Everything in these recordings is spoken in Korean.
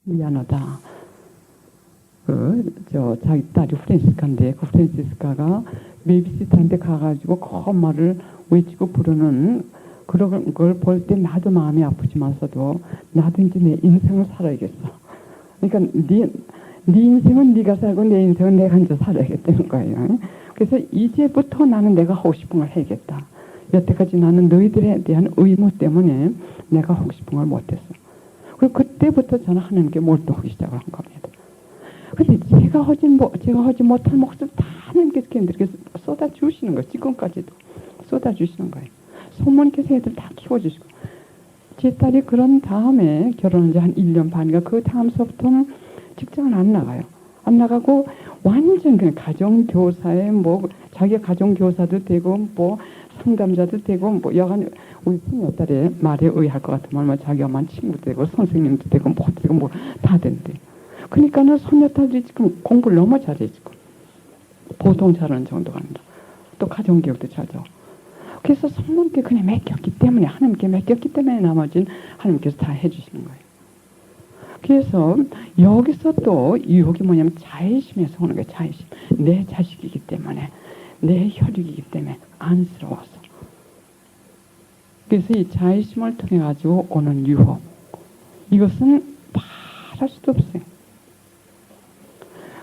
미안하다. 자기 딸이 프란시스카인데 그 프란시스카가 베이비시터한테 가가지고 그 엄마를 외치고 부르는 그런 걸 볼 때 나도 마음이 아프지만서도 나도 이제 내 인생을 살아야겠어. 그러니까 네 인생은 네가 살고 내 인생은 내가 이제 살아야겠다는 거예요. 그래서 이제부터 나는 내가 하고 싶은 걸 해야겠다. 여태까지 나는 너희들에 대한 의무 때문에 내가 하고 싶은 걸 못했어. 그리고 그때부터 저는 하나님께 몰두하기 시작을 한 겁니다. 근데 제가 하지 못할 몫을 다 하나님께서 이렇게 쏟아주시는 거예요. 지금까지도 쏟아주시는 거예요. 소모님께서 애들 다 키워주시고. 제 딸이 그런 다음에 결혼한 지 한 1년 반인가 그 다음서부터는 직장을 안 나가요. 안 나가고 완전 그냥 가정교사에 뭐 자기가 가정교사도 되고 뭐 상담자도 되고 뭐 여간 우리 손녀딸의 말에 의할 것 같으면 뭐 자기 엄마는 친구도 되고 선생님도 되고 뭐 되고 뭐 다 된대. 그러니까는 손녀딸들이 지금 공부를 너무 잘해 지금. 보통 잘하는 정도가 아니라 또 가정교육도 잘하고. 그래서 성령께 그냥 맡겼기 때문에 하나님께 맡겼기 때문에 나머지는 하나님께서 다 해주시는 거예요. 그래서 여기서 또 유혹이 뭐냐면 자애심에서 오는 거예요. 자애심. 내 자식이기 때문에 내 혈육이기 때문에 안쓰러워서. 그래서 이 자애심을 통해 가지고 오는 유혹. 이것은 말할 수도 없어요.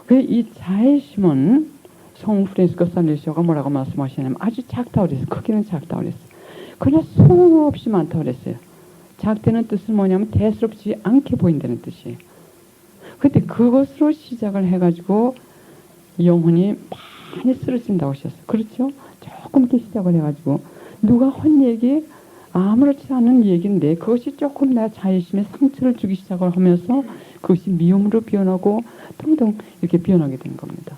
그래서 이 자애심은 성 프란시스코 살레시오가 뭐라고 말씀하시냐면 아주 작다고 그랬어요. 크기는 작다고 그랬어요. 그러나 수없이 많다고 그랬어요. 작다는 뜻은 뭐냐면 대수롭지 않게 보인다는 뜻이에요. 그때 그것으로 시작을 해가지고 영혼이 많이 쓰러진다고 하셨어요. 그렇죠? 조금 이렇게 시작을 해가지고 누가 한 얘기 아무렇지 않은 얘기인데 그것이 조금 내 자의심에 상처를 주기 시작을 하면서 그것이 미움으로 변하고 등등 이렇게 변하게 된 겁니다.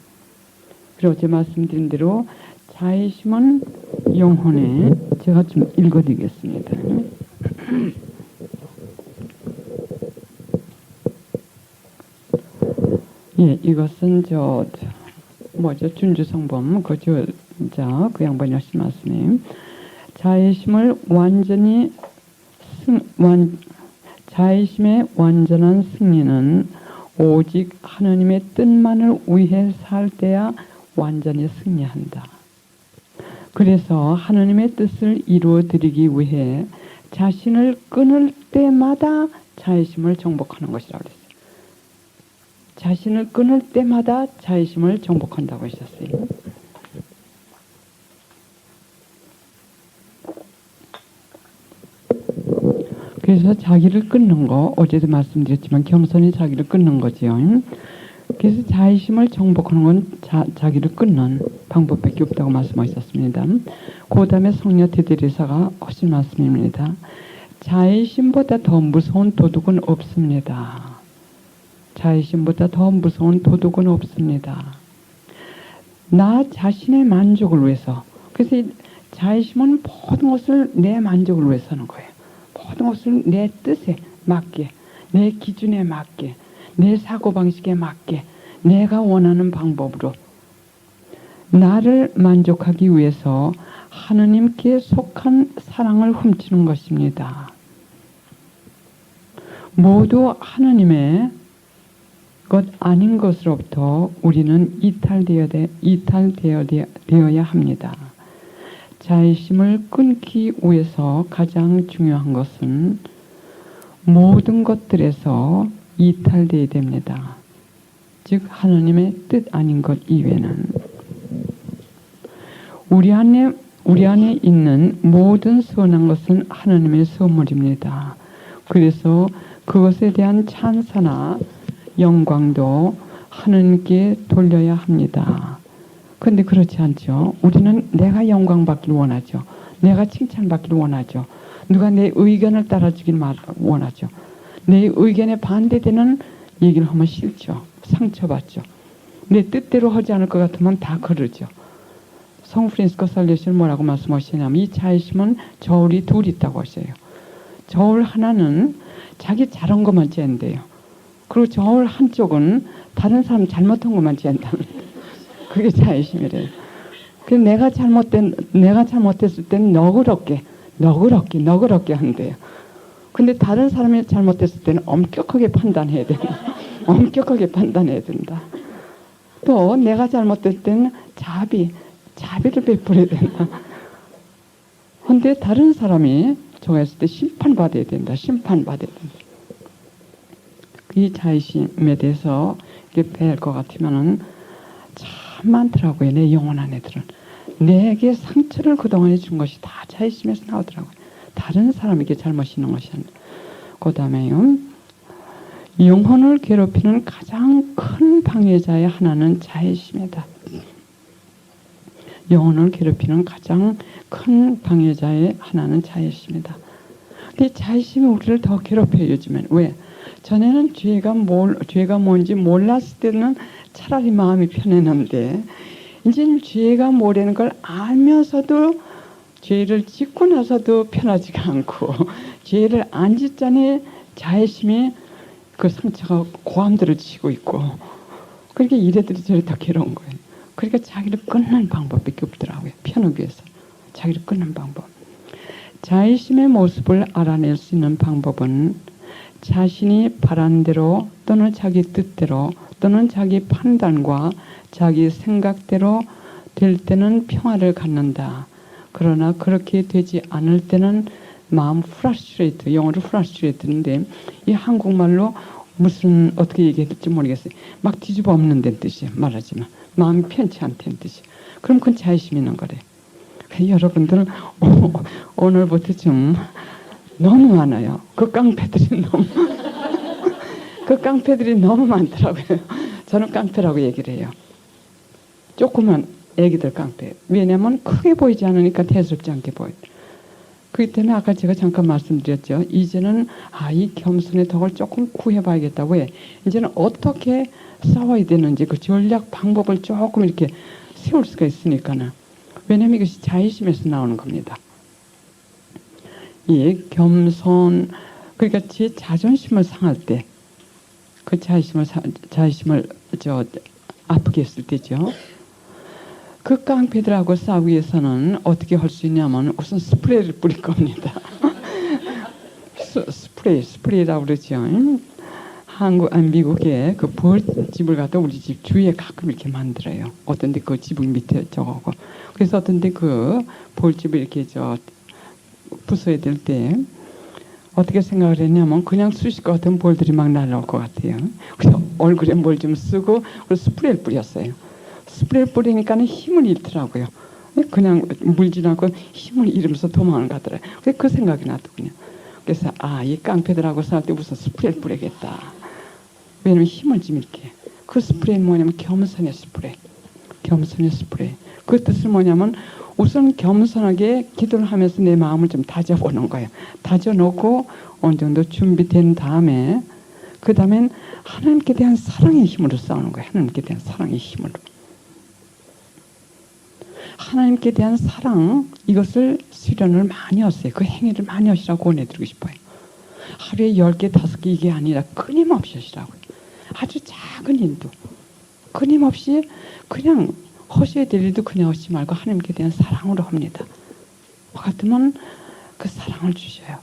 그리고 어제 말씀드린 대로 자의심은 영혼에 제가 좀 읽어드리겠습니다. 예, 이것은 준주성범 그 양반이 하신 말씀이에요. 자의심을 자의심의 완전한 승리는 오직 하나님의 뜻만을 위해 살 때야 완전히 승리한다. 그래서 하나님의 뜻을 이루어드리기 위해 자신을 끊을 때마다 자의심을 정복하는 것이라고 그랬어요. 자신을 끊을 때마다 자의심을 정복한다고 하셨어요. 그래서 자기를 끊는 거 어제도 말씀드렸지만 겸손히 자기를 끊는 거지요. 그래서 자의심을 정복하는 건 자기를 끊는 방법밖에 없다고 말씀하셨습니다. 그 다음에 성녀 테레사가 하신 말씀입니다. 자의심보다 더 무서운 도둑은 없습니다. 자의심보다 더 무서운 도둑은 없습니다. 나 자신의 만족을 위해서. 그래서 자의심은 모든 것을 내 만족을 위해서 하는 거예요. 모든 것을 내 뜻에 맞게, 내 기준에 맞게, 내 사고방식에 맞게, 내가 원하는 방법으로 나를 만족하기 위해서 하느님께 속한 사랑을 훔치는 것입니다. 모두 하느님의 것 아닌 것으로부터 우리는 이탈되어야 합니다. 자의심을 끊기 위해서 가장 중요한 것은 모든 것들에서 이탈되어야 됩니다. 즉 하나님의 뜻 아닌 것 이외에는 우리 안에 있는 모든 선한 것은 하나님의 선물입니다. 그래서 그것에 대한 찬사나 영광도 하나님께 돌려야 합니다. 그런데 그렇지 않죠. 우리는 내가 영광받기를 원하죠. 내가 칭찬받기를 원하죠. 누가 내 의견을 따라주길 원하죠. 내 의견에 반대되는 얘기를 하면 싫죠. 상처받죠. 내 뜻대로 하지 않을 것 같으면 다 그러죠. 성 프란시스코 살레시오는 뭐라고 말씀하시냐면 이 자의심은 저울이 둘 있다고 하셔요. 저울 하나는 자기 잘한 것만 잰대요. 그리고 저울 한쪽은 다른 사람 잘못한 것만 잰다는 그게 자의심이래요. 그래서 내가 잘못했을 땐 너그럽게 한대요. 근데 다른 사람이 잘못했을 때는 엄격하게 판단해야 된다. 엄격하게 판단해야 된다. 또 내가 잘못될 때는 자비를 베풀어야 된다. 근데 다른 사람이 저했을 때 심판받아야 된다. 심판받아야 된다. 이 자의심에 대해서 이렇게 배울 것 같으면은 참 많더라고요. 내 영혼 안에들은. 내게 상처를 그동안에 준 것이 다 자의심에서 나오더라고요. 다른 사람에게 잘못이 있는 것이 아니라. 그 다음에요. 영혼을 괴롭히는 가장 큰 방해자의 하나는 자의심이다. 영혼을 괴롭히는 가장 큰 방해자의 하나는 자의심이다. 근데 자의심이 우리를 더 괴롭혀요, 요즘엔. 왜? 전에는 죄가 뭔지 몰랐을 때는 차라리 마음이 편했는데, 이제는 죄가 뭐라는 걸 알면서도 죄를 짓고 나서도 편하지가 않고, 죄를 안 짓자니 자의심이 그 상처가 고함들을 치고 있고, 그러니까 이래들이 저래 더 괴로운 거예요. 그러니까 자기를 끊는 방법밖에 없더라고요. 편하기 위해서. 자기를 끊는 방법. 자의심의 모습을 알아낼 수 있는 방법은 자신이 바란 대로 또는 자기 뜻대로 또는 자기 판단과 자기 생각대로 될 때는 평화를 갖는다. 그러나 그렇게 되지 않을 때는 마음 프라스트레이트, 영어로 프라스트레이트인데 이 한국말로 무슨 어떻게 얘기해야 될지 모르겠어요. 막 뒤집어 엎는 데 뜻이에요. 말하지만 마음이 편치 않다는 뜻이에요. 그럼 그건 자의심이 있는 거래요. 여러분들 오늘부터 좀 너무 많아요. 그 깡패들이 너무 많더라고요. 저는 깡패라고 얘기를 해요. 조그만 애기들 깡패. 왜냐면 크게 보이지 않으니까 대수롭지 않게 보여요. 그렇기 때문에 아까 제가 잠깐 말씀드렸죠. 이제는 이 겸손의 덕을 조금 구해봐야겠다고 해. 이제는 어떻게 싸워야 되는지 그 전략 방법을 조금 이렇게 세울 수가 있으니까는. 왜냐면 이것이 자의심에서 나오는 겁니다. 이 겸손, 그러니까 제 자존심을 상할 때, 그 자의심을 아프게 했을 때죠. 그 깡패들하고 싸우기 위해서는 어떻게 할 수 있냐면 우선 스프레이를 뿌릴 겁니다. 스프레이라고 그러죠. 미국에 그 벌집을 갖다 우리 집 주위에 가끔 이렇게 만들어요. 어떤 데 그 지붕 밑에 저거고. 그래서 어떤 데 그 벌집을 이렇게 부숴야 될 때 어떻게 생각을 했냐면 그냥 쑤실 것 같은 볼들이 막 날라올 것 같아요. 그래서 얼굴에 뭘 좀 쓰고 그리고 스프레이를 뿌렸어요. 스프레이를 뿌리니까는 힘을 잃더라고요. 그냥 물질 않고 힘을 잃으면서 도망을 가더라고요. 그래서 그 생각이 나더군요. 그래서 이 깡패들하고 싸울 때 우선 스프레이를 뿌리겠다. 왜냐면 힘을 좀 이렇게. 그 스프레이는 뭐냐면 겸손의 스프레이. 겸손의 스프레이. 그 뜻은 뭐냐면 우선 겸손하게 기도를 하면서 내 마음을 좀 다져보는 거예요. 다져놓고 어느 정도 준비된 다음에 그 다음엔 하나님께 대한 사랑의 힘으로 싸우는 거예요. 하나님께 대한 사랑의 힘으로. 하나님께 대한 사랑, 이것을 수련을 많이 하세요. 그 행위를 많이 하시라고 권해드리고 싶어요. 하루에 10개, 5개 이게 아니라 끊임없이 하시라고요. 아주 작은 일도 끊임없이 그냥 하셔야 될 일도 그냥 하지 말고 하나님께 대한 사랑으로 합니다. 같으면 그 사랑을 주셔요.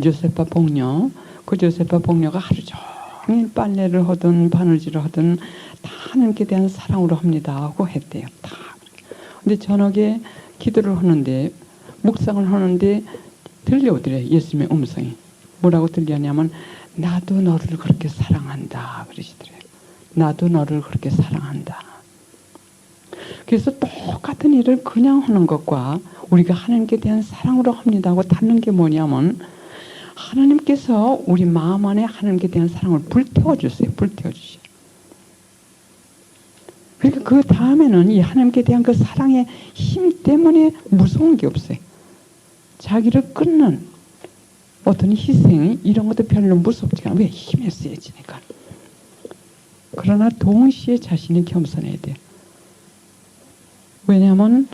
조세파 복녀, 그 조세파 복녀가 하루 종일 빨래를 하든 바느질을 하든 다 하나님께 대한 사랑으로 합니다 하고 했대요. 다. 근데 저녁에 기도를 하는데 묵상을 하는데 들려오더래요. 예수님의 음성이. 뭐라고 들려냐면 나도 너를 그렇게 사랑한다 그러시더래요. 나도 너를 그렇게 사랑한다. 그래서 똑같은 일을 그냥 하는 것과 우리가 하나님께 대한 사랑으로 합니다 하고 다른 게 뭐냐면 하나님께서 우리 마음 안에 하나님께 대한 사랑을 불태워 주세요. 불태워 주셔요. 그러니까 그 다음에는 이 하나님께 대한 그 사랑의 힘 때문에 무서운 게 없어요. 자기를 끊는 어떤 희생 이런 것도 별로 무섭지가 않아요. 왜? 힘에 쓰여지니까. 그러나 동시에 자신이 겸손해야 돼요. 왜냐하면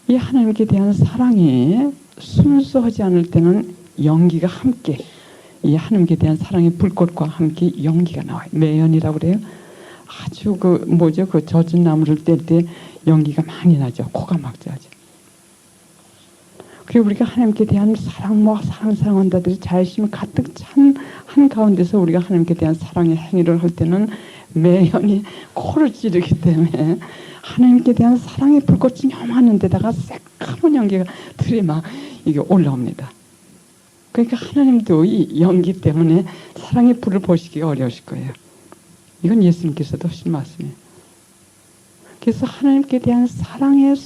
이 하나님께 대한 사랑이 순수하지 않을 때는 연기가 함께 이 하나님께 대한 사랑의 불꽃과 함께 연기가 나와요. 매연이라고 그래요. 아주 그 젖은 나무를 뗄 때 연기가 많이 나죠. 코가 막 자죠. 그리고 우리가 하나님께 대한 사랑한다들이 자의심이 가득 찬 한가운데서 우리가 하나님께 대한 사랑의 행위를 할 때는 매연이 코를 찌르기 때문에 하나님께 대한 사랑의 불꽃이 요만한 데다가 새까만 연기가 들이막 이게 올라옵니다. 그러니까 하나님도 이 연기 때문에 사랑의 불을 보시기가 어려우실 거예요. 이건 예수님께서도 하신 말씀이에요. 그래서 하나님께 대한 사랑의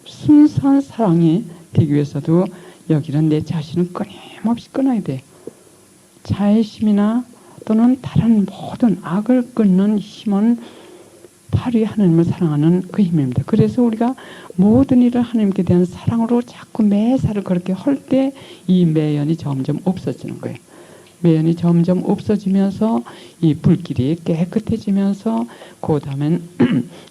순수한 사랑이 되기 위해서도 여기는 내 자신을 끊임없이 끊어야 돼요. 자의심이나 또는 다른 모든 악을 끊는 힘은 바로 하나님을 사랑하는 그 힘입니다. 그래서 우리가 모든 일을 하나님께 대한 사랑으로 자꾸 매사를 그렇게 할 때 이 매연이 점점 없어지는 거예요. 매연이 점점 없어지면서 이 불길이 깨끗해지면서 그 다음엔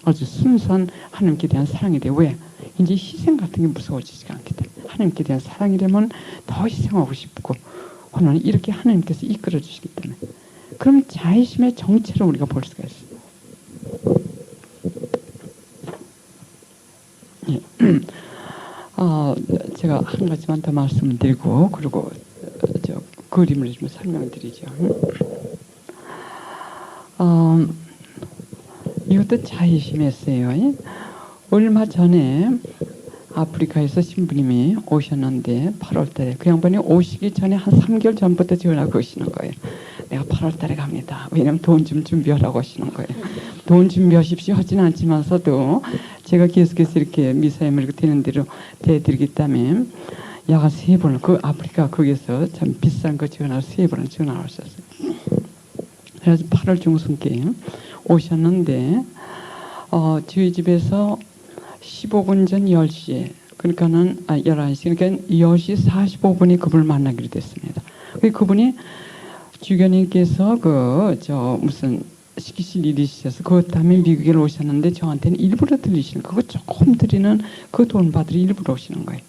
아주 순수한 하나님께 대한 사랑이 돼요. 왜? 이제 희생 같은 게 무서워지지가 않기 때문에 하나님께 대한 사랑이 되면 더 희생하고 싶고 하나는 이렇게 하나님께서 이끌어 주시기 때문에 그럼 자의심의 정체를 우리가 볼 수가 있어요. 예. 제가 한 가지만 더 말씀드리고 그리고 그림을 좀 설명드리죠. 이것도 자의심이었어요. 얼마 전에 아프리카에서 신부님이 오셨는데 8월 달에 그 양반이 오시기 전에 한 3개월 전부터 전화가 오시는 거예요. 내가 8월 달에 갑니다. 왜냐면 돈 좀 준비하라고 하시는 거예요. 돈 준비하십시오 하지는 않지만서도 제가 계속해서 이렇게 미사임을 되는 대로 대드리기 때문에 야가 3번을 그 아프리카 거기서 참 비싼 거 전화를 3번을 전화를 하셨어요. 그래서 8월 중순께 오셨는데 저희 집에서 15분 전 10시에 그러니까는 11시 그러니까 10시 45분에 그분을 만나기로 됐습니다. 그분이 주교님께서 무슨 시키실 일이 있어서 그것 때문에 미국에 오셨는데 저한테는 일부러 들리시는 그거 조금 드리는 그 돈 받으러 일부러 오시는 거예요.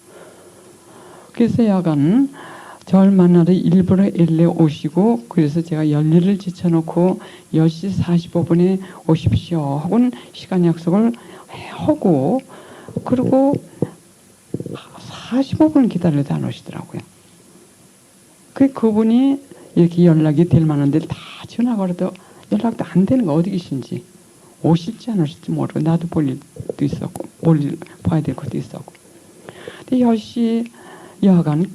그래서 야간 저를 만나러 일부러 LA 오시고 그래서 제가 열일을 지쳐놓고 10시 45분에 오십시오 하고는 시간 약속을 하고 그리고 45분 기다려도 안 오시더라고요. 그분이 이렇게 연락이 될 만한 데를 다 전화 걸어도 연락도 안 되는 거 어디 계신지 오실지 안 오실지 모르고 나도 볼 일도 있었고 봐야 될 것도 있었고 근데 10시 여하간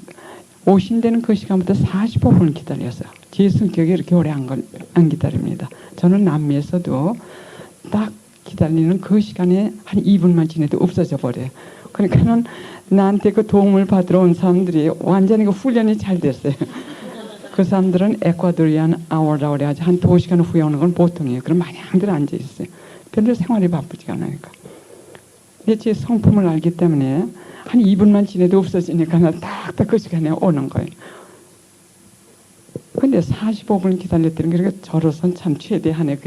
오신 데는 그 시간부터 45분을 기다렸어요. 제 성격이 이렇게 오래 안 기다립니다. 저는 남미에서도 딱 기다리는 그 시간에 한 2분만 지내도 없어져 버려요. 그러니까는 나한테 그 도움을 받으러 온 사람들이 완전히 그 훈련이 잘 됐어요. 그 사람들은 에콰도리안 아워라고 그래가지고 한 2시간 후에 오는 건 보통이에요. 그럼 마냥들 앉아있어요. 별로 생활이 바쁘지가 않으니까. 근데 제 성품을 알기 때문에 한 2분만 지내도 없어지니까 나 딱딱 그 시간에 오는 거예요. 근데 45분 기다렸더니 그러니까 저로선 참 최대한의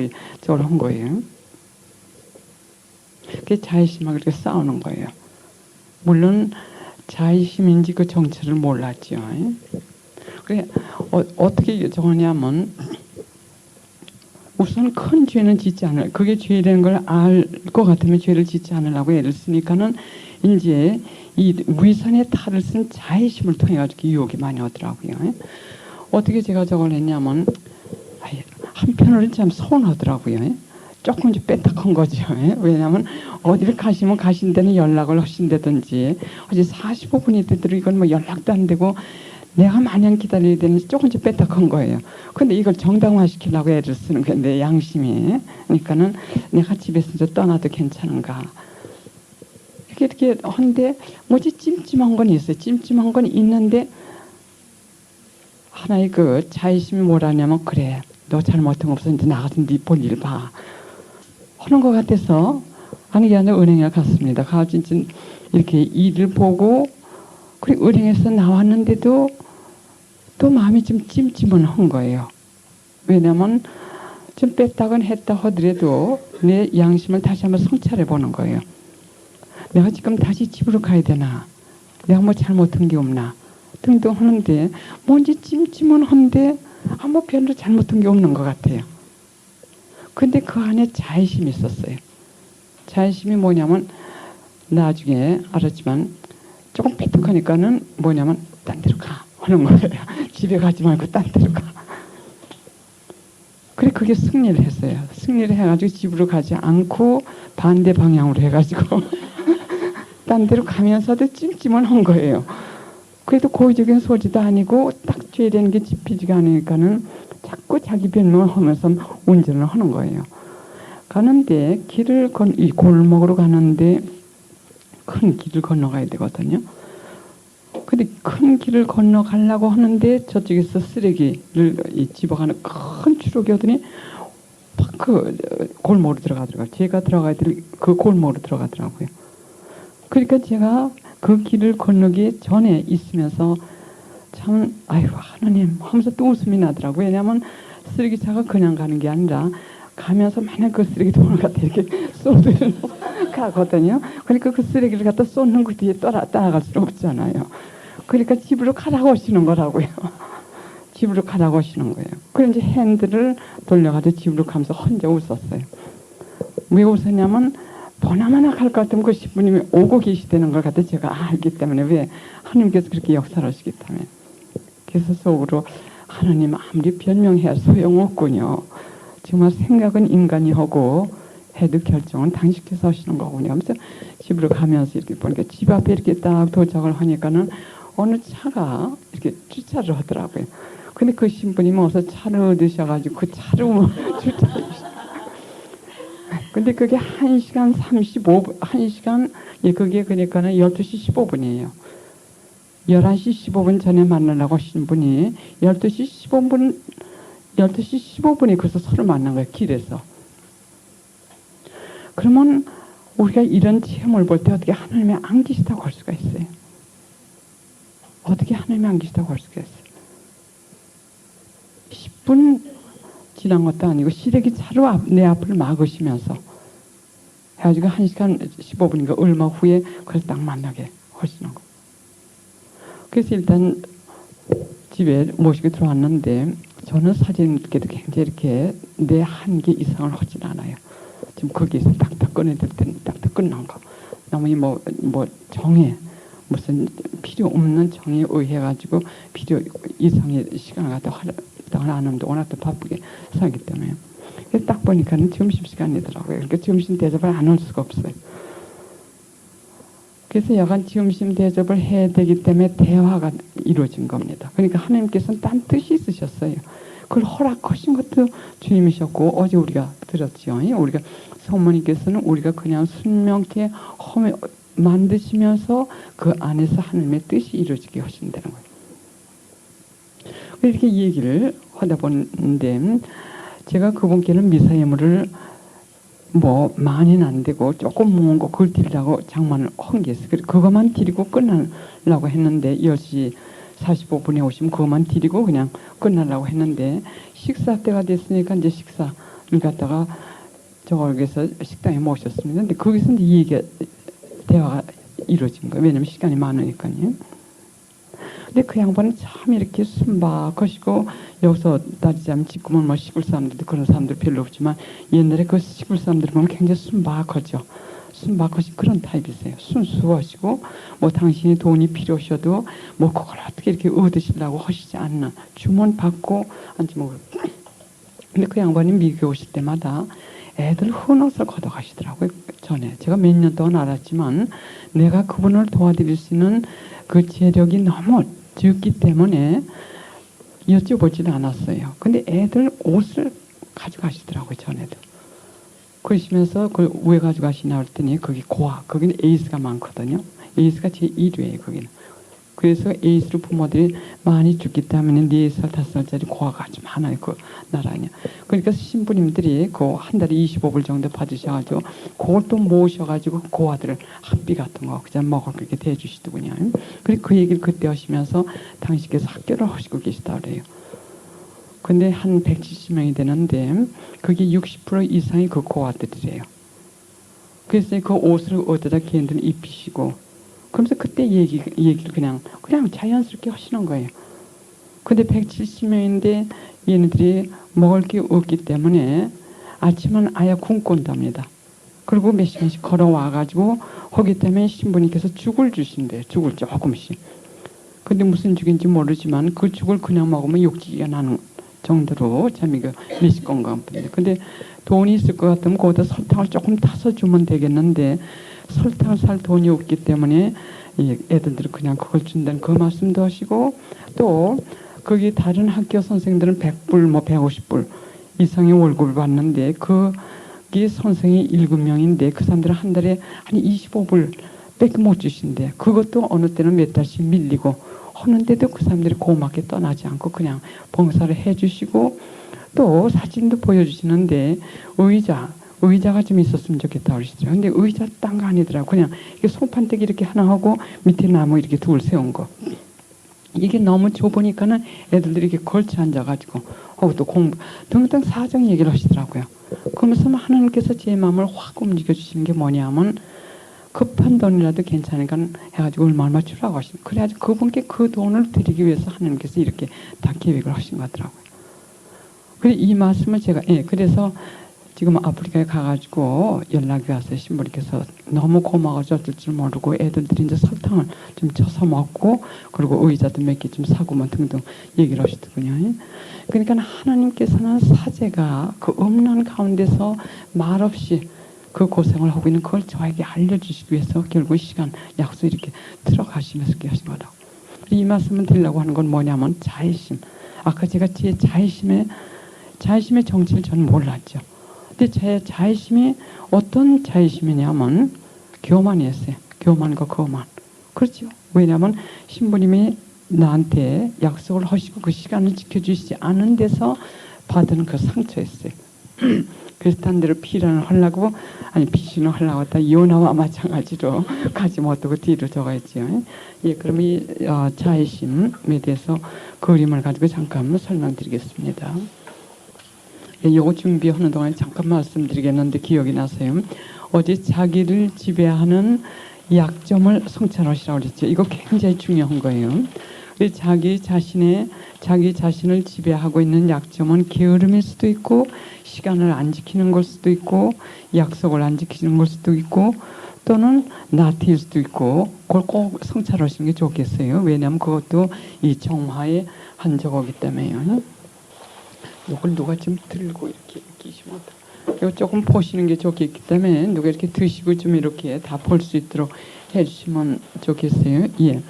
저를 한 거예요. 그게 자의심하고 그렇게 싸우는 거예요. 물론 자의심인지 그 정체를 몰랐죠. 그래 어떻게 정하냐면 우선 큰 죄는 짓지 않을 그게 죄라는 걸 알 것 같으면 죄를 짓지 않으려고 애를 쓰니까는 이제 이 위선의 탈을 쓴 자의심을 통해 가지고 유혹이 많이 오더라고요. 어떻게 제가 저걸 했냐면 한편으로는 참 서운하더라고요. 조금 좀 빼딱한 거죠. 왜냐하면 어디를 가시면 가신 데는 연락을 하신다든지 어제 45분이 되도록 이건 뭐 연락도 안 되고 내가 마냥 기다려야 되는지 조금씩 빼딱한 거예요. 근데 이걸 정당화시키려고 애를 쓰는 게 내 양심이. 그러니까는 내가 집에서 떠나도 괜찮은가. 이렇게 한데 뭐지 찜찜한 건 있어요. 찜찜한 건 있는데 하나의 그 자의심이 뭐라냐면 그래 너 잘못한 거 없어 이제 나가서 네 볼 일 봐. 하는 것 같아서 하는 게 아니라 은행에 갔습니다. 가서 진짜 이렇게 일을 보고 그리고 은행에서 나왔는데도 또 마음이 좀 찜찜은 한 거예요. 왜냐면 좀 뺐다곤 했다 하더라도 내 양심을 다시 한번 성찰해 보는 거예요. 내가 지금 다시 집으로 가야 되나? 내가 뭐 잘못한 게 없나? 등등 하는데 뭔지 찜찜은 한데 아무 별로 잘못한 게 없는 것 같아요. 근데 그 안에 자의심이 있었어요. 자의심이 뭐냐면 나중에 알았지만 조금 삐딱하니까는 뭐냐면 딴 데로 가 하는 거예요. 집에 가지 말고 딴 데로 가. 그래 그게 승리를 했어요. 승리를 해가지고 집으로 가지 않고 반대 방향으로 해가지고 딴 데로 가면서도 찜찜은 한 거예요. 그래도 고의적인 소지도 아니고 딱 줘야 되는 게 집히지가 않으니까는 자꾸 자기 변명을 하면서 운전을 하는 거예요. 가는데 이 골목으로 가는데 큰 길을 건너가야 되거든요. 근데 큰 길을 건너가려고 하는데 저쪽에서 쓰레기를 집어가는 큰 추록이 오더니 팍 그 골목으로 들어가더라고요. 제가 들어가야 될 그 골목으로 들어가더라고요. 그러니까 제가 그 길을 건너기 전에 있으면서 참 아이고 하나님 하면서 또 웃음이 나더라고요. 왜냐하면 쓰레기차가 그냥 가는 게 아니라 가면서 만약 그 쓰레기통을 갖다 이렇게 쏟으러 가거든요. 그러니까 그 쓰레기를 갖다 쏟는 그 뒤에 따라갈 수 없잖아요. 그러니까 집으로 가라고 하시는 거라고요. 집으로 가라고 하시는 거예요. 그래서 이제 핸들을 돌려가지고 집으로 가면서 혼자 웃었어요. 왜 웃었냐면 보나마나 갈 것 같으면 그 신부님이 오고 계시다는 걸 갖다 제가 알기 때문에 왜 하나님께서 그렇게 역사를 하시기 때문에 그래서 속으로 하나님 아무리 변명해야 소용없군요. 정말 생각은 인간이 하고 해도 결정은 당신께서 하시는 거군요. 하면서 집으로 가면서 이렇게 보니까 집 앞에 이렇게 딱 도착을 하니까는 어느 차가 이렇게 주차를 하더라고요. 근데 그 신부님은 어서 차를 얻으셔가지고 그 차로 주차를 근데 그게 1시간 35분, 1시간, 예, 그게 그러니까는 12시 15분이에요. 11시 15분 전에 만나려고 하신 분이 12시 15분에 그래서 서로 만난 거예요, 길에서. 그러면 우리가 이런 체험을 볼 때 어떻게 하나님이 안 계시다고 할 수가 있어요? 어떻게 하나님이 안 계시다고 할 수가 있어요? 10분 지난 것도 아니고 시래기 차로 내 앞을 막으시면서 해가지고 1시간 15분인가 얼마 후에 그걸 딱 만나게 하시는 거. 그래서 일단 집에 모시고 들어왔는데 저는 사진께도 굉장히 이렇게 내 한계 이상을 하진 않아요. 지금 거기에서 딱딱 꺼내들 때는 딱딱 끝난 거. 너무 뭐 정에 무슨 필요 없는 정에 의해가지고 필요 이상의 시간을 갖다 활용을 안 하면 워낙 또 바쁘게 살기 때문에. 그래서 딱 보니까는 점심시간이더라고요. 그러니까 점심 대접을 안 할 수가 없어요. 그래서 여간 점심 대접을 해야 되기 때문에 대화가 이루어진 겁니다. 그러니까 하나님께서는 딴 뜻이 있으셨어요. 그걸 허락하신 것도 주님이셨고 어제 우리가 들었죠. 우리가 성모님께서는 우리가 그냥 순명케 만드시면서 그 안에서 하나님의 뜻이 이루어지게 하신다는 거예요. 이렇게 얘기를 하다 보는데 제가 그분께는 미사 예물을 뭐 많이는 안 되고 조금 모은 거 그걸 드리라고 장만을 한 게 있어요. 그것만 드리고 끝나려고 했는데 10시 45분에 오시면 그것만 드리고 그냥 끝나려고 했는데 식사 때가 됐으니까 이제 식사를 갖다가 저기서 식당에 모셨습니다. 근데 거기서 이제 이 얘기가 대화가 이루어진 거예요. 왜냐면 시간이 많으니까요. 근데 그 양반은 참 이렇게 순박하시고 여기서 따지자면 지금은 뭐 시골 사람들도 그런 사람들 별로 없지만 옛날에 그 시골 사람들 보면 굉장히 순박하죠. 순박하신 그런 타입이세요. 순수하시고 뭐 당신이 돈이 필요하셔도 뭐 그걸 어떻게 이렇게 얻으시려고 하시지 않는 주문 받고 앉지 뭐. 근데 그 양반이 미국에 오실 때마다 애들 헌옷을 걷어가시더라고요. 전에 제가 몇 년 동안 알았지만 내가 그분을 도와드릴 수 있는 그 재력이 너무 적기 때문에 여쭤보지도 않았어요. 근데 애들 옷을 가져가시더라고요. 전에도. 그러시면서 그걸 왜 가져가시나 했더니 거기 고아, 거기는 에이스가 많거든요. 에이스가 제1위예요. 거기는. 그래서 에이스로 부모들이 많이 죽기 때문에 4살, 5살짜리 고아가 아주 많아요. 그 나라냐. 그러니까 신부님들이 그 한 달에 25불 정도 받으셔가지고 그걸 또 모으셔가지고 고아들을 학비 같은 거 그냥 먹을 그렇게 대주시더군요. 그리고 그 얘기를 그때 하시면서 당신께서 학교를 하시고 계시다 그래요. 근데 한 170명이 되는데 그게 60% 이상이 그 고아들이래요. 그래서 그 옷을 어디다 걔네들은 입히시고 그러면서 그때 얘기를 그냥 자연스럽게 하시는 거예요. 근데 170명인데 얘네들이 먹을 게 없기 때문에 아침은 아예 굶고 온답니다. 그리고 몇 시간씩 걸어와가지고 거기 때문에 신부님께서 죽을 주신대. 죽을 조금씩. 근데 무슨 죽인지 모르지만 그 죽을 그냥 먹으면 욕지기가 나는 정도로 참 이거 몇십 건강인데. 근데 돈이 있을 것 같으면 거기다 설탕을 조금 타서 주면 되겠는데 설탕을 살 돈이 없기 때문에 이 애들들은 그냥 그걸 준다는 그 말씀도 하시고, 또 거기 다른 학교 선생님들은 100불 뭐 150불 이상의 월급을 받는데 거기 선생이 7명인데 그 사람들은 한 달에 한 25불 밖에 못 주신대. 그것도 어느 때는 몇 달씩 밀리고 하는데도 그 사람들이 고맙게 떠나지 않고 그냥 봉사를 해주시고, 또 사진도 보여주시는데 의자가 좀 있었으면 좋겠다 그러시죠. 근데 의자 딴 거 아니더라고. 그냥 이게 손판대기 이렇게 하나 하고 밑에 나무 이렇게 둘 세운 거. 이게 너무 좁으니까는 애들들이 이렇게 걸쳐 앉아가지고 또 공부 등등 사정 얘기를 하시더라고요. 그러면서 하나님께서 제 마음을 확 움직여주시는 게 뭐냐면, 급한 돈이라도 괜찮으니까 해가지고 얼마 주라고 하시는. 그래가지고 그분께 그 돈을 드리기 위해서 하나님께서 이렇게 다 계획을 하신 것 같더라고요. 그래서 이 말씀을 제가 그래서 지금 아프리카에 가가지고 연락이 왔어요. 신부님께서 너무 고마워서 어쩔 줄 모르고 애들들이 이제 설탕을 좀 쳐서 먹고 그리고 의자도 몇 개 좀 사고 뭐 등등 얘기를 하시더군요. 그러니까 하나님께서는 사제가 그 음란 가운데서 말없이 그 고생을 하고 있는 그걸 저에게 알려주시기 위해서 결국 시간 약속 이렇게 들어가시면서 이렇게 하신 거라고. 이 말씀을 드리려고 하는 건 뭐냐면 자의심. 아까 제가 제 자의심의 정체를 저는 몰랐죠. 근데 제 자의심이 어떤 자의심이냐면 교만이었어요. 교만과 거만. 그렇죠. 왜냐하면 신부님이 나한테 약속을 하시고 그 시간을 지켜주시지 않은 데서 받은 그 상처였어요. 그래서 딴 데로 피신을 하려고 했다. 요나와 마찬가지로 가지 못하고 뒤로 저가있지요. 예, 그럼 이 자의심에 대해서 그림을 가지고 잠깐 설명드리겠습니다. 예, 요거 준비하는 동안에 잠깐 말씀드리겠는데 기억이 나세요. 어제 자기를 지배하는 약점을 성찰하시라고 그랬죠. 이거 굉장히 중요한 거예요. 자기 자신을 지배하고 있는 약점은 게으름일 수도 있고 시간을 안 지키는 걸 수도 있고 약속을 안 지키는 걸 수도 있고 또는 나태일 수도 있고, 그걸 꼭 성찰하시는 게 좋겠어요. 왜냐하면 그것도 이 정화의 한 저거기 때문에요. 이걸 누가 좀 들고 이렇게 끼시면 이거 조금 보시는 게 좋겠기 때문에 누가 이렇게 드시고 좀 이렇게 다 볼 수 있도록 해주시면 좋겠어요. 예.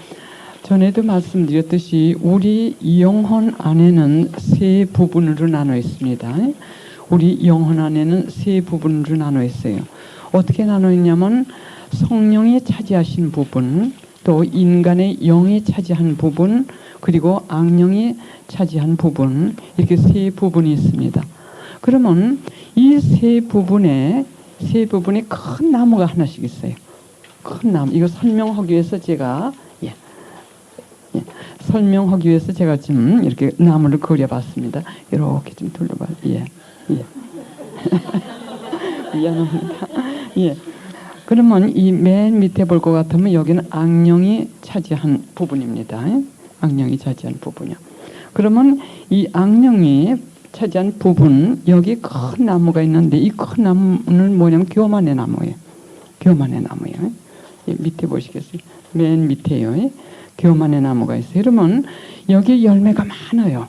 전에도 말씀드렸듯이 우리 영혼 안에는 세 부분으로 나눠 있습니다. 우리 영혼 안에는 세 부분으로 나눠 있어요. 어떻게 나눠 있냐면 성령이 차지하신 부분, 또 인간의 영이 차지한 부분, 그리고 악령이 차지한 부분, 이렇게 세 부분이 있습니다. 그러면 이 세 부분에 큰 나무가 하나씩 있어요. 큰 나무. 이거 설명하기 위해서 제가 지금 이렇게 나무를 그려봤습니다. 이렇게 좀 돌려봐요. 예. 미안합니다. 예. 그러면 이 맨 밑에 볼 것 같으면 여기는 악령이 차지한 부분입니다. 악령이 차지한 부분이요. 그러면 이 악령이 차지한 부분, 여기 큰 나무가 있는데 이 큰 나무는 뭐냐면 교만의 나무예요. 교만의 나무예요. 예, 밑에 보시겠어요? 맨 밑에요. 교만의 나무가 있어요. 그러면 여기 열매가 많아요.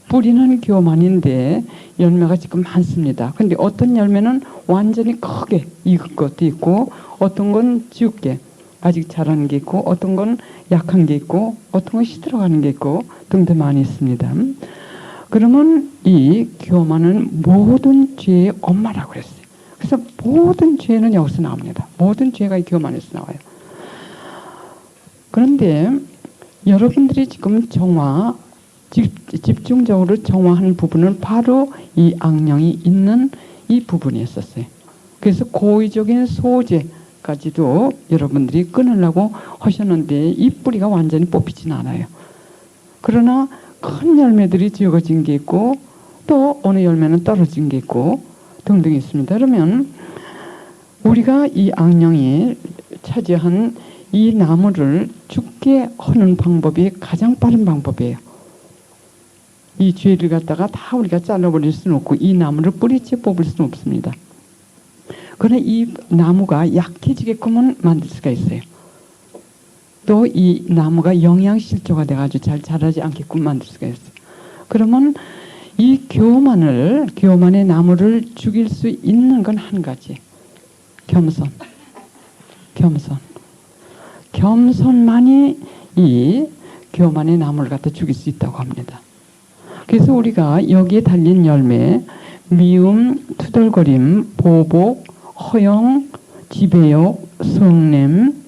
뿌리는 교만인데 열매가 지금 많습니다. 근데 어떤 열매는 완전히 크게 익은 것도 있고 어떤 건 적게 아직 자라는 게 있고 어떤 건 약한 게 있고 어떤 건 시들어가는 게 있고 등등 많이 있습니다. 그러면 이 교만은 모든 죄의 엄마라고 했어요. 그래서 모든 죄는 여기서 나옵니다. 모든 죄가 이 교만에서 나와요. 그런데 여러분들이 지금 집중적으로 정화하는 부분은 바로 이 악령이 있는 이 부분이었어요. 그래서 고의적인 소재까지도 여러분들이 끊으려고 하셨는데 이 뿌리가 완전히 뽑히진 않아요. 그러나 큰 열매들이 지어진 게 있고 또 어느 열매는 떨어진 게 있고 등등 있습니다. 그러면 우리가 이 악령이 차지한 이 나무를 죽게 하는 방법이 가장 빠른 방법이에요. 이 죄를 갖다가 다 우리가 잘라버릴 수는 없고 이 나무를 뿌리째 뽑을 수는 없습니다. 그러나 이 나무가 약해지게끔은 만들 수가 있어요. 또 이 나무가 영양실조가 돼가지고 잘 자라지 않게끔 만들 수가 있어요. 그러면 이 교만의 나무를 죽일 수 있는 건 한 가지. 겸손. 겸손만이 이 교만의 나무를 갖다 죽일 수 있다고 합니다. 그래서 우리가 여기에 달린 열매, 미움, 투덜거림, 보복, 허영, 지배욕, 성냄,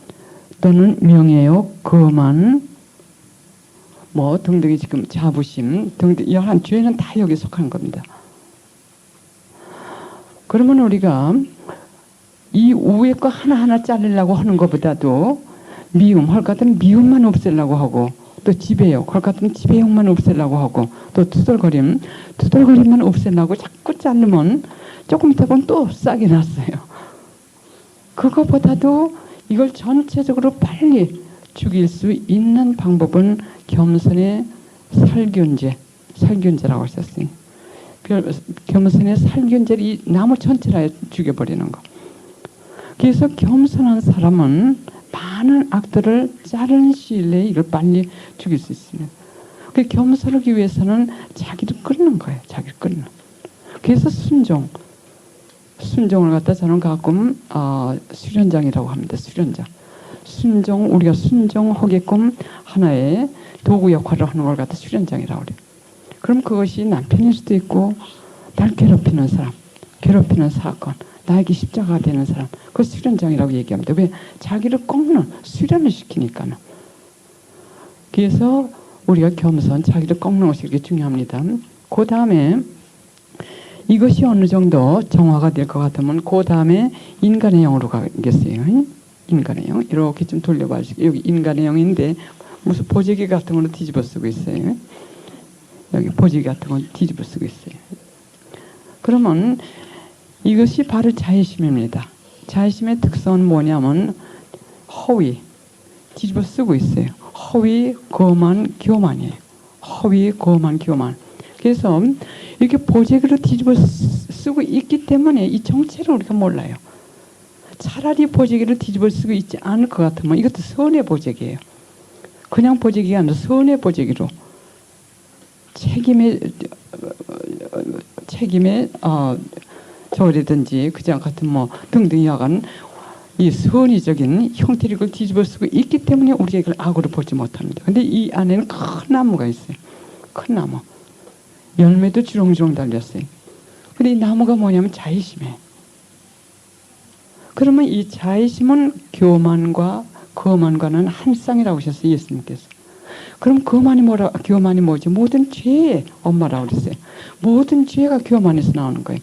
또는 명예욕, 거만, 뭐 등등이 지금 자부심 등등 11죄는 다 여기 속하는 겁니다. 그러면 우리가 이 위에 거 하나하나 자르려고 하는 것보다도 미움, 할 것 같으면 미움만 없애려고 하고, 또 지배욕, 할 것 같으면 지배욕만 없애려고 하고, 또 투덜거림만 없애려고 자꾸 자르면 조금 있다 보면 또 싹이 났어요. 그거보다도 이걸 전체적으로 빨리 죽일 수 있는 방법은 겸손의 살균제라고 하셨어요. 겸손의 살균제를 이 나무 전체를 죽여버리는 거. 그래서 겸손한 사람은 많은 악들을 자른 시일 내에 이걸 빨리 죽일 수 있습니다. 그 겸손하기 위해서는 자기를 끊는 거예요. 자기를 끊는. 그래서 순종을 갖다 저는 가끔 수련장이라고 합니다. 수련장. 우리가 순종하게끔 하나의 도구 역할을 하는 걸 갖다 수련장이라고 그래요. 그럼 그것이 남편일 수도 있고, 날 괴롭히는 사람, 괴롭히는 사건, 나에게 십자가가 되는 사람, 그 수련장이라고 얘기합니다. 왜? 자기를 꺾는, 수련을 시키니까는. 그래서 우리가 겸손, 자기를 꺾는 것이 그렇게 중요합니다. 그 다음에 이것이 어느 정도 정화가 될 것 같으면 그 다음에 인간의 영으로 가겠어요. 인간의 영. 이렇게 좀 돌려봐 주시고, 여기 인간의 영인데 무슨 보재기 같은 거는 뒤집어 쓰고 있어요. 여기 보재기 같은 건 뒤집어 쓰고 있어요. 그러면 이것이 바로 자의심입니다. 자의심의 특성은 뭐냐면 허위, 뒤집어 쓰고 있어요. 허위, 거만, 교만이에요. 허위, 거만, 교만. 그래서 이렇게 보재기로 뒤집어 쓰고 있기 때문에 이 정체를 우리가 몰라요. 차라리 보재기를 뒤집어 쓰고 있지 않을 것 같으면 이것도 선의 보재기예요. 그냥 보재기가 아니라 선의 보재기로 책임의 저라든지 그장 같은 뭐 등등 여간 이 선의적인 형태를 이걸 뒤집어 쓰고 있기 때문에 우리가 이걸 악으로 보지 못합니다. 근데 이 안에는 큰 나무가 있어요. 큰 나무. 열매도 주렁주렁 달렸어요. 근데 이 나무가 뭐냐면 자의심이에요. 그러면 이 자의심은 교만과 거만과는 한 쌍이라고 하셨어요. 예수님께서. 그럼 교만이 뭐지? 모든 죄의 엄마라고 그랬어요. 모든 죄가 교만에서 나오는 거예요.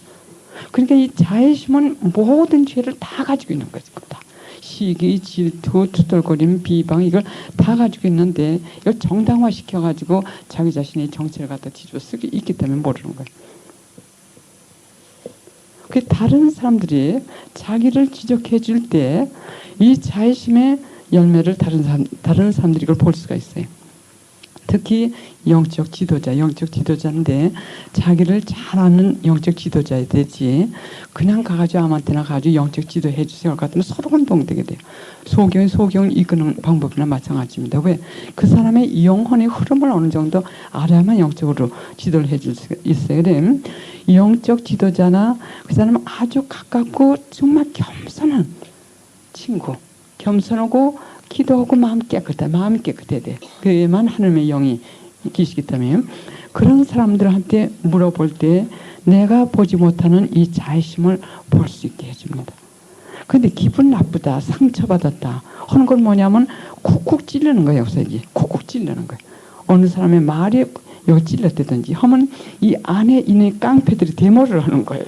그러니까 이 자의심은 모든 죄를 다 가지고 있는 거죠. 다. 시기, 질투, 투덜거림, 비방 이걸 다 가지고 있는데 이걸 정당화 시켜가지고 자기 자신의 정체를 갖다 뒤집어 쓰기 있기 때문에 모르는 거예요. 그 다른 사람들이 자기를 지적해 줄 때 이 자의심의 열매를 다른 사람들이 이걸 볼 수가 있어요. 특히 영적 지도자인데 자기를 잘 아는 영적 지도자야 되지 그냥 가가지고 아무한테나 가가지고 영적 지도해 주세요 같으면 서로 혼동되게 돼요. 소경을 이끄는 방법이나 마찬가지입니다. 왜? 그 사람의 영혼의 흐름을 어느 정도 알아야만 영적으로 지도를 해줄 수 있어요. 그래? 영적 지도자나 그 사람은 아주 가깝고 정말 겸손한 친구, 겸손하고 기도하고 마음이 깨끗해야 돼. 그에만 하나님의 영이 계시기 때문에 그런 사람들한테 물어볼 때 내가 보지 못하는 이 자의심을 볼 수 있게 해줍니다. 근데 기분 나쁘다, 상처받았다 하는 건 뭐냐면 쿡쿡 찔르는 거예요. 여기서 이제 쿡쿡 찔르는 거예요. 어느 사람의 말이 여기 찔렀다든지 하면 이 안에 있는 깡패들이 데모를 하는 거예요.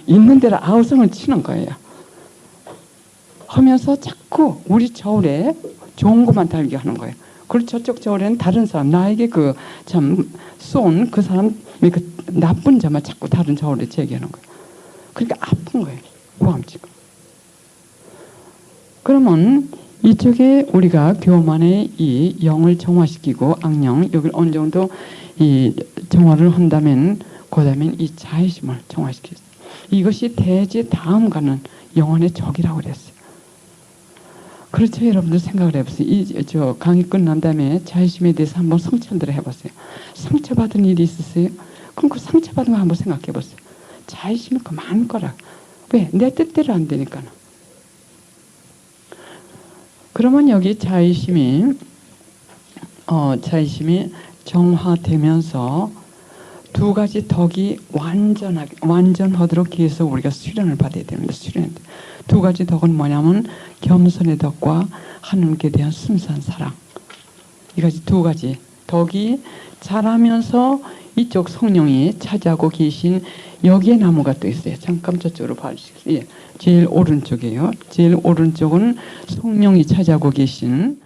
있는 대로 아우성을 치는 거예요. 하면서 자꾸 우리 저울에 좋은 것만 달게 하는 거예요. 그리고 저쪽 저울에는 다른 사람, 나에게 그 쏜 그 사람의 그 나쁜 점만 자꾸 다른 저울에 제기하는 거예요. 그러니까 아픈 거예요. 고함치고. 그러면 이쪽에 우리가 교만의 이 영을 정화시키고 악령, 여기를 어느 정도 이 정화를 한다면, 그 다음에 이 자의심을 정화시키겠어요. 이것이 대지 다음가는 영혼의 적이라고 그랬어요. 그렇죠. 여러분들 생각을 해보세요. 저 강의 끝난 다음에 자의심에 대해서 한번 성찰들을 해보세요. 상처받은 일이 있으세요? 그럼 그 상처받은 거 한번 생각해 보세요. 자의심이 그만 거라. 왜? 내 뜻대로 안 되니까. 그러면 여기 자의심이 정화되면서 두 가지 덕이 완전하도록 위해서 우리가 수련을 받아야 됩니다. 수련. 두 가지 덕은 뭐냐면 겸손의 덕과 하나님께 대한 순수한 사랑. 이 가지 두 가지 덕이 자라면서 이쪽 성령이 차지하고 계신 여기에 나무가 또 있어요. 잠깐 저쪽으로 봐주시겠어요? 예, 제일 오른쪽이에요. 제일 오른쪽은 성령이 차지하고 계신